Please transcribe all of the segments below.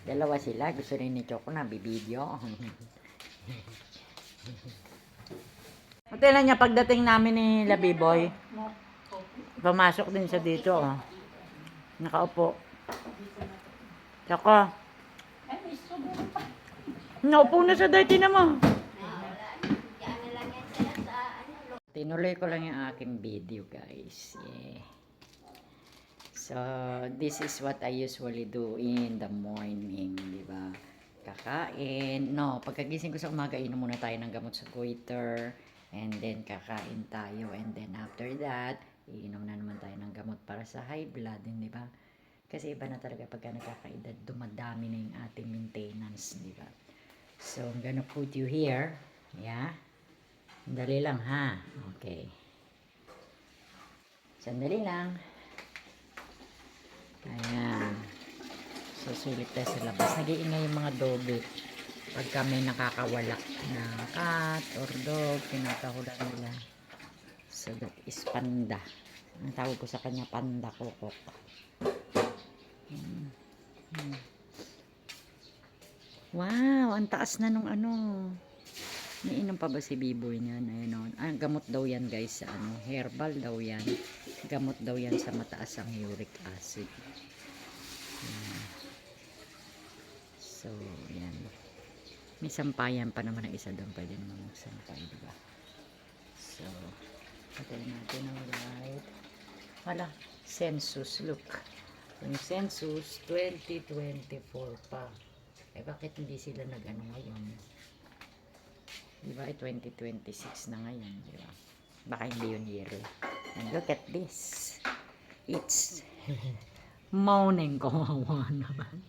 Dalawa sila. Gusto rin ni Choco na bibidyo. Tingnan niya pagdating namin ni Labiboy. Pumasok din siya dito. Oh. Nakaupo. Choco. Naupo na sa dati naman. Tinuloy ko lang yung aking video, guys. Yeah. So, this is what I usually do in the morning, di ba? Kakain. No, pagkagising ko sa umaga, inom muna tayo ng gamot sa goiter. And then, kakain tayo. And then, after that, iinom na naman tayo ng gamot para sa high blood, di ba? Kasi iba na talaga pagka nagkakaedad, dumadami na yung ating maintenance, di ba? So, I'm gonna put you here. Yeah. Sandali lang, ha? Okay. Sandali lang. Ayan. Susulit tayo sa labas. Nag-iingay yung mga dobe. Pagka may nakakawala na cat or dog, pinakahulan nila. So that is panda. Ang tawag ko sa kanya, panda kokok. Wow, ang taas na nung ano. Nainom pa ba si Biboy niyan? Ayun, ang gamot daw yan, guys, sa ano, herbal daw yan. Gamot daw yan sa mataas ang uric acid. So, yan. May sampayan pa naman ang isa doon. Pwede naman magsampay, diba? So, patayin natin ang light. Hala, census, look. Yung census, 2024 pa. Eh, bakit hindi sila nag-ano ngayon? Diba, 2026 na ngayon, diba? Baka hindi yun year. And look at this. It's morning. Kawawa naman.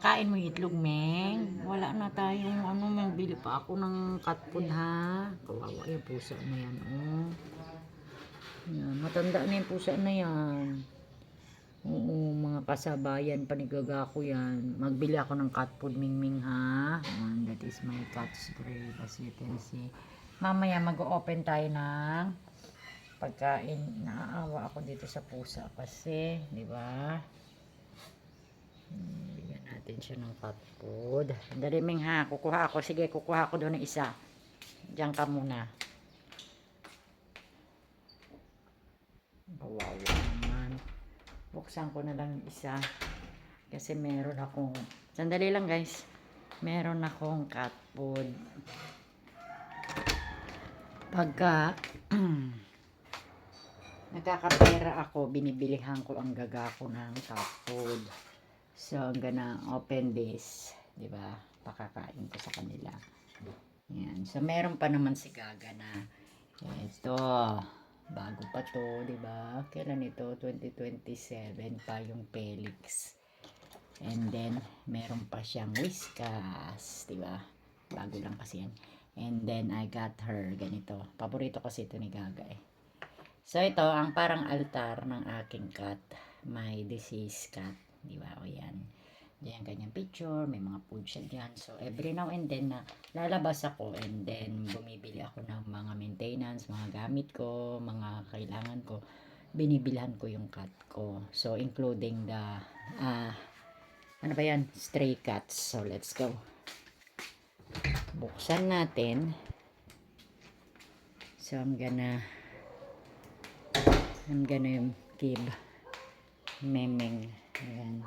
Kain mo itlog, Meng. Wala na tayong ano, magbili pa ako ng cat food, ha. Kawawa yung pusa na yan, oh. Yan, matanda na yung pusa na yan. Oo, mga kasabayan, panigaga ko yan. Magbili ako ng cat food, Ming, ha. And that is my cat's bread, as you can see. Mamaya mag-open tayo ng pagkain. Naaawa ako dito sa pusa kasi, di ba? Bigyan natin siya ng cat food. Dali, Ming, ha. Kukuha ako. Sige, kukuha ako doon ng isa. Diyan ka muna. Kawawa naman. Buksan ko na lang isa. Kasi meron akong, sandali lang, guys. Meron akong cat food. Pagka nagkakapera ako, binibilihan ko ang gaga ko ng cat food. So, I'm gonna open this. Diba? Pakakain ko sa kanila. Yan. So, meron pa naman si Gaga na ito. Bago pa to, diba? Kailan ito? 2027 pa yung Felix. And then, meron pa siyang Whiskas, diba? Bago lang kasi yan. And then, I got her ganito. Paborito kasi ito ni Gaga, eh. So, ito, ang parang altar ng aking cat. My deceased cat. Diba? O yan. Diyan kanyang picture. May mga food siya dyan. So, every now and then na lalabas ako and then bumibili ako ng mga maintenance, mga gamit ko, mga kailangan ko. Binibilhan ko yung cat ko. So, including the, ano ba yan? Stray cats. So, let's go. Buksan natin. So, I'm gonna give Memeng. Ayan.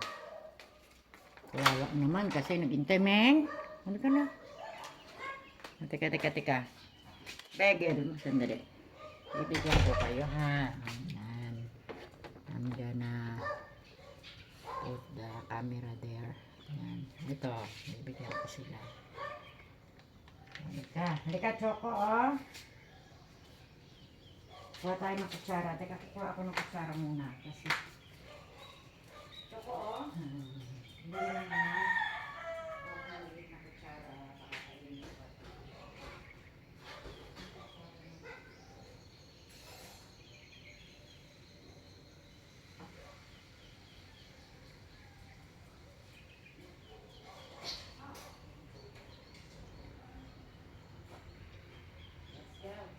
Kawawa naman kasi nag-intay, Meng. Ano ka na? Teka. Begel. Sandali. Ibigyan ko kayo, ha. Ayan. I'm gonna put the camera there. Ayan. Ito. Ibigyan ko sila. Halika, Choco, oh. Kuha tayo ng kutsara. Teka, kuha ako ng kutsara muna. Kasi, Choco, oh. Dali lang na. Kuha ko ng maliit na kutsara. Pakakainin ko. Let's go.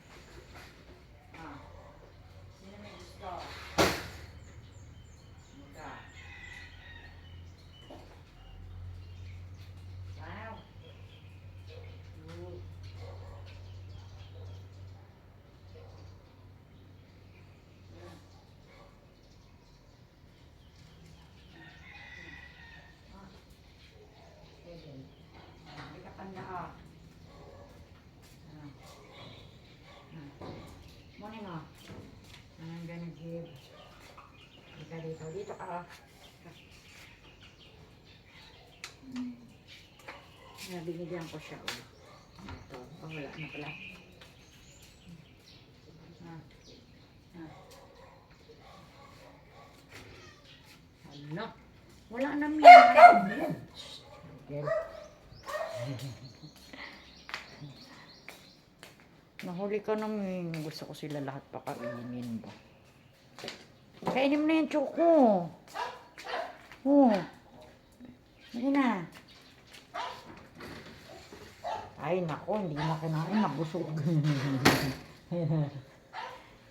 I'm gonna give. Dito ka. Binigyan ko siya. Ito. Wala na pala. Ano? Wala na yan. Okay. Nahuli ka naman. Gusto ko sila lahat pakainin ba. Kainin mo na yung choco. Oh. Sige na. Ay, nako. Hindi na kinain. Nabusog.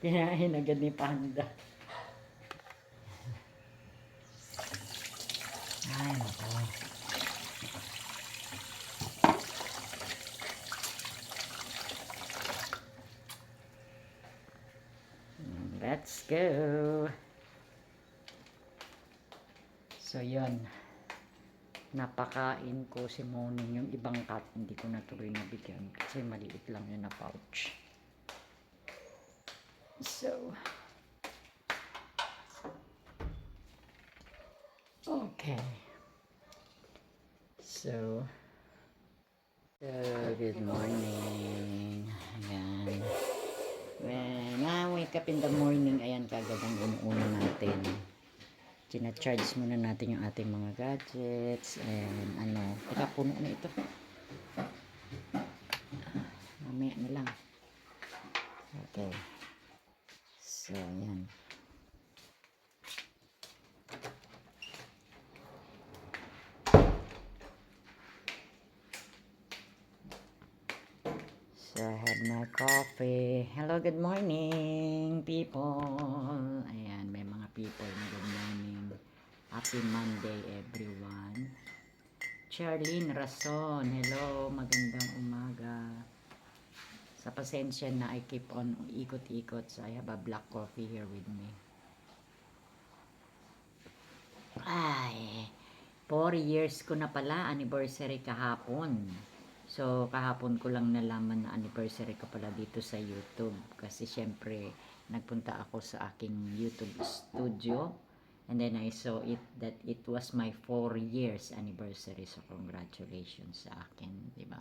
Kinain agad ni Panda. Ay, nako. Let's go. So, yun. Napakain ko si Morning. Yung ibang cat, hindi ko na tuloy nabigyan. Kasi maliit lang yun na pouch. So, okay. So, good morning. Ayan. When I wake up in the morning, ayan kagad ang inuuna natin. Tina-charge muna natin yung ating mga gadgets and ano, teka puno na ito. Mamaya na lang. Okay. So, ayan. So, I had my coffee. Hello, good morning, people. Ayan, may mga people na good morning. Happy Monday, everyone. Charlene Rason, hello, magandang umaga. Sa pasensya na, I keep on ikot-ikot. So, I have a black coffee here with me. Ay, 4 years ko na pala, anniversary kahapon. So, kahapon ko lang nalaman na anniversary ko pala dito sa YouTube. Kasi, syempre, nagpunta ako sa aking YouTube studio. And then, I saw it that it was my 4 years anniversary. So, congratulations sa akin, di ba?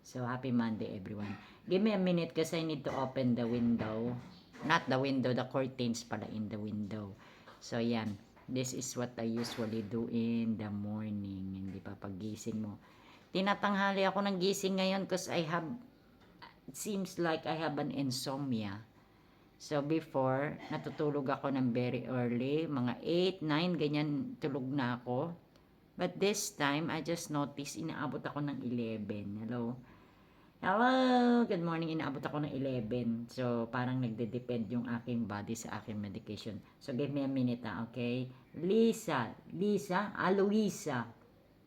So, happy Monday, everyone. Give me a minute kasi I need to open the window. Not the window, the curtains pala in the window. So, yan. This is what I usually do in the morning. Hindi pa pagising mo. Tinatanghali ako ng gising ngayon because it seems like I have an insomnia. So before, natutulog ako ng very early, mga 8, 9, ganyan tulog na ako. But this time, I just noticed, inaabot ako ng 11. Hello? Hello! Good morning, inaabot ako ng 11. So parang nagde-depend yung aking body sa aking medication. So give me a minute okay? Luisa,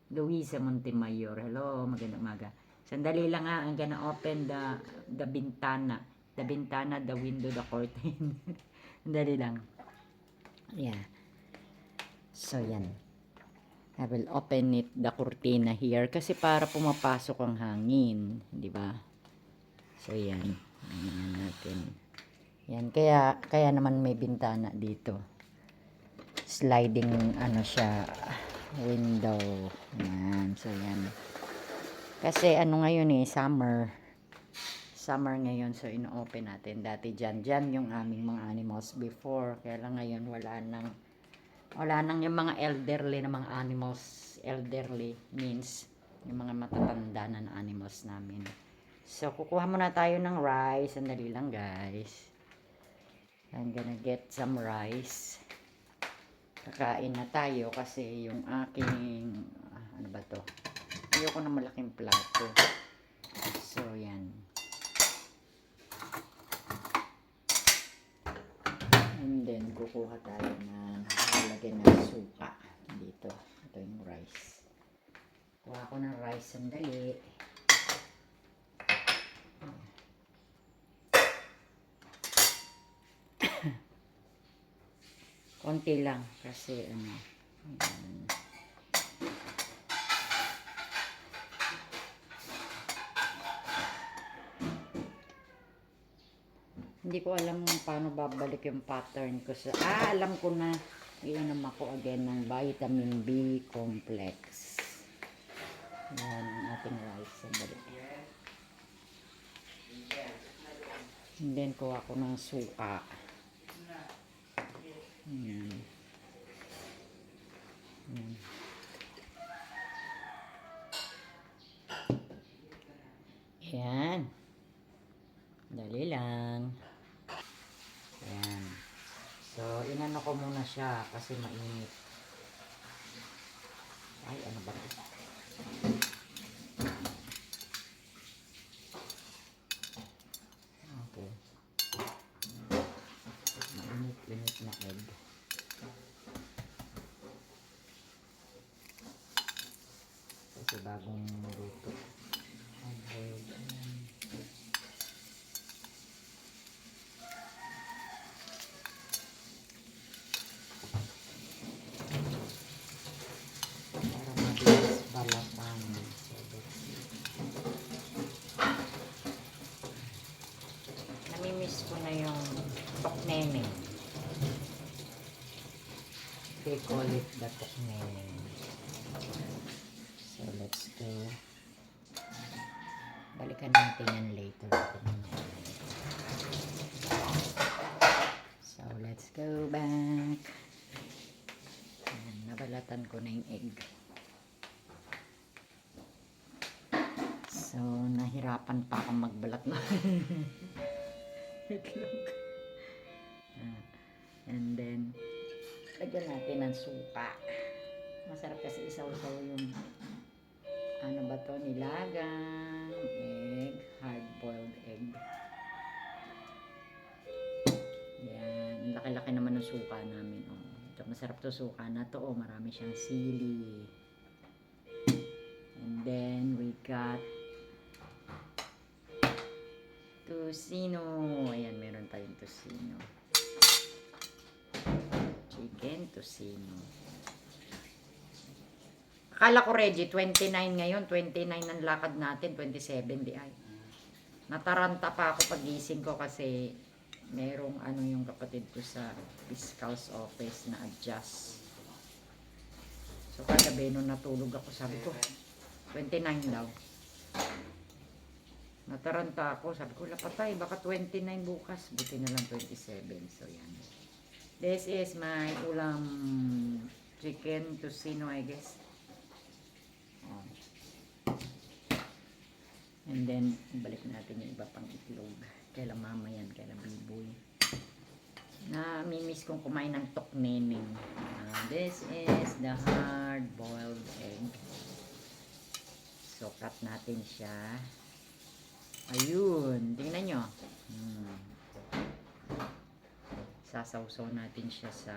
Luisa Montemayor. Hello, magandang umaga. Sandali lang ha, I'm gonna open the bintana. The bintana, the window, the curtain. Sandali lang. Yeah. So, yan. I will open it, the curtain here. Kasi para pumapasok ang hangin. Di ba? So, yan. Ayan natin. Yan. Kaya naman may bintana dito. Sliding, ano siya, window. Yan. So, yan. Kasi, ano ngayon summer ngayon. So, ino-open natin. Dati dyan yung aming mga animals before. Kaya lang ngayon, wala nang yung mga elderly na mga animals. Elderly means yung mga matatanda na animals namin. So, kukuha muna tayo ng rice. Sandali lang, guys. I'm gonna get some rice. Kakain na tayo kasi yung aking ano ba to? Ayoko na malaking plato. So, yan. And then, kukuha tayo na lalagyan ng suka dito. Ito yung rice. Kuha ko ng rice sandali. Konti lang kasi ano. Hindi ko alam paano babalik yung pattern ko sa... alam ko na. Iinom ako again ng vitamin B complex. Yan ang ating rice. Sandali. And then, kuha ko ng suka. Yan. Yan. Yan. Dali lang. Yan. So, inano ko muna siya kasi mainit. Ay, ano ba ito? Okay. Mainit na egg. Kasi bagong luto. Okay. Para mabilis balatan. Namimiss ko na yung toknene. They call it the toknene. So let's go. Balikan natin yan later. So let's go back. Ayan, nabalatan ko na yung egg. So nahirapan pa akong magbalat na. And then lagyan natin ng suka. Masarap kasi isaw-saw yung ano ba to, nilagang egg, hard-boiled egg. Yan, laki-laki naman ng suka namin. Oh. Ito, masarap to suka na to. Oh, marami siyang sili. And then we got tocino. Ayan, meron tayong tocino. Chicken tocino. Akala ko, Reggie, 29 ngayon. 29 ang lakad natin. 27, di ay. Nataranta pa ako pagising ko kasi merong ano yung kapatid ko sa fiscal's office na adjust. So, kagabi nung natulog ako, sabi ko, 29 daw. Nataranta ako. Sabi ko, lapatay, baka 29 bukas. Buti na lang 27. So, yan. This is my ulam chicken tocino, I guess. And then, balik natin yung iba pang itlog. Kailang mama yan, kailang biboy. Namimiss kong kumain ng tokneneng. This is the hard-boiled egg. So, cut natin siya. Ayun, tingnan nyo. Sasawsaw natin siya sa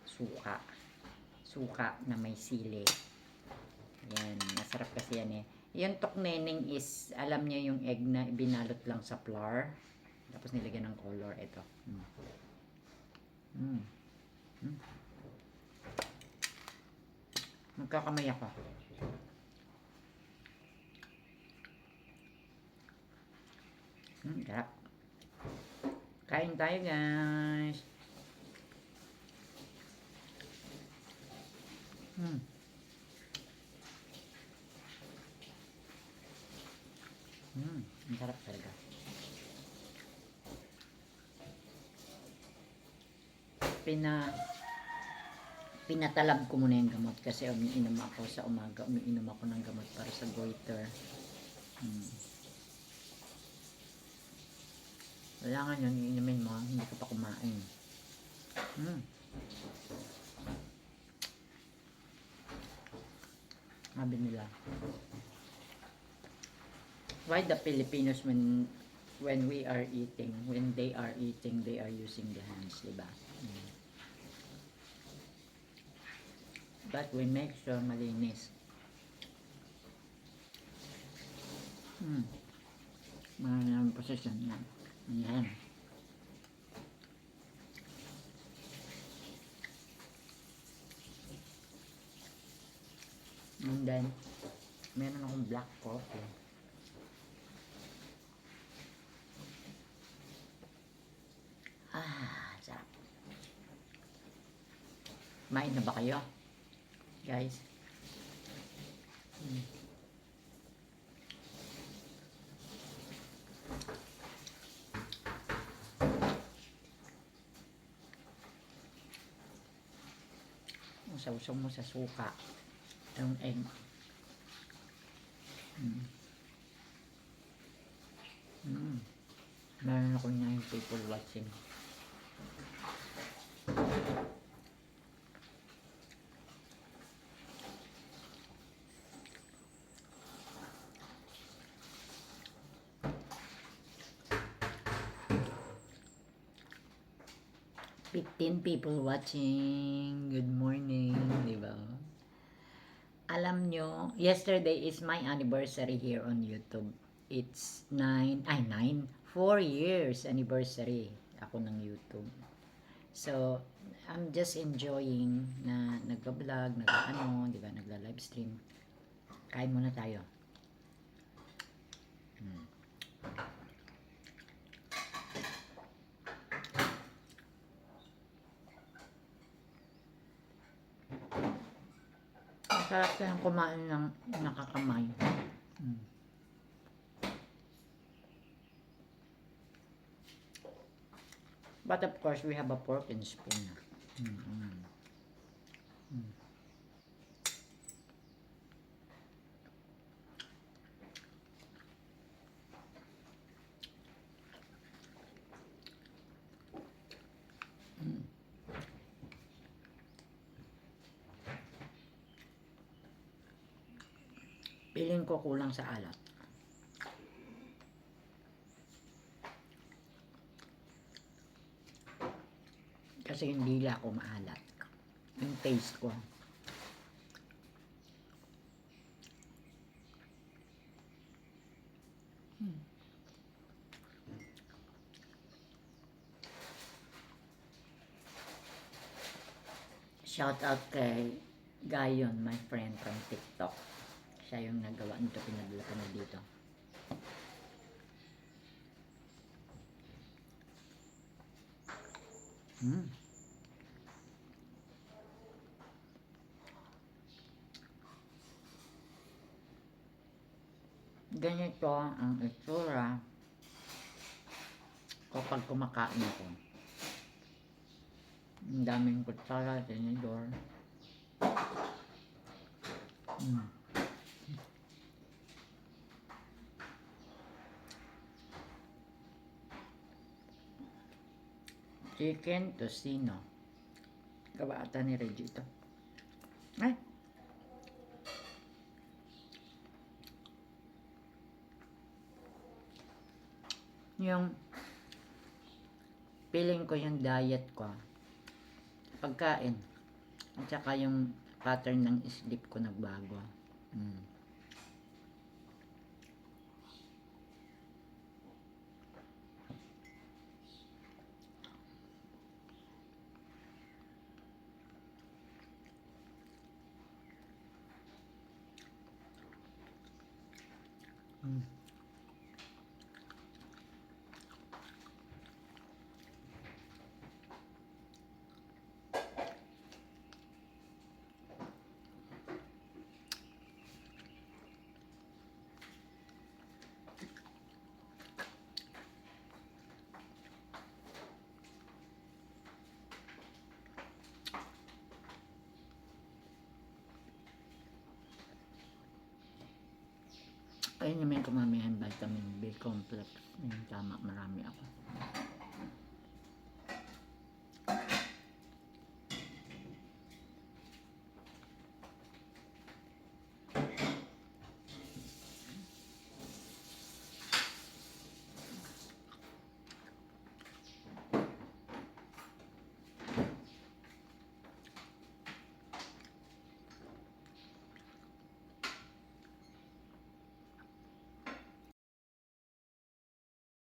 suka. Suka na may sili. Yan, masarap kasi yan eh. Yung tokneneng is, alam niya yung egg na binalot lang sa flour. Tapos nilagyan ng color. Ito. Magkakamay ako. Sarap. Kain tayo, guys. Ang sarap talaga. Pinatalab ko muna yung gamot kasi umiinom ako sa umaga. Umiinom ako ng gamot para sa goiter. Kailangan yun, iinumin mo, hindi ka pa kumain. Sabi nila, why the Filipinos when we are eating, when they are eating, they are using the hands, diba? But we make sure malinis. Mga position yan. Yan. And then, meron akong black coffee. Sarap. Kumain na ba kayo? Guys. Sausaw mo sa suka. Yung egg. Meron ako na yung people watching. Fifteen people watching. Good morning, di ba? Alam nyo, yesterday is my anniversary here on YouTube. It's 4 years anniversary ako ng YouTube. So, I'm just enjoying na nagba-vlog, di ba, nagla-live stream. Kain muna tayo. Masarap kayang kumain ng nakakamay. But of course, we have a fork and spoon. Piling ko kulang sa alat. Kasi hindi lang ako maalat. Yung taste ko. Shout out kay Gayon, my friend from TikTok. Siya yung nagawa nito, pinadala ko na dito. Ganito ang itsura kapag kumakain ako. Ang daming kutsara, tinidor. Chicken tocino. Gawa ata ni Reggie ito. Ay! Yung feeling ko yung diet ko, pagkain, at saka yung pattern ng sleep ko nagbago. Ayun naman kumami ang vitamin B complex. Yung tama, marami ako.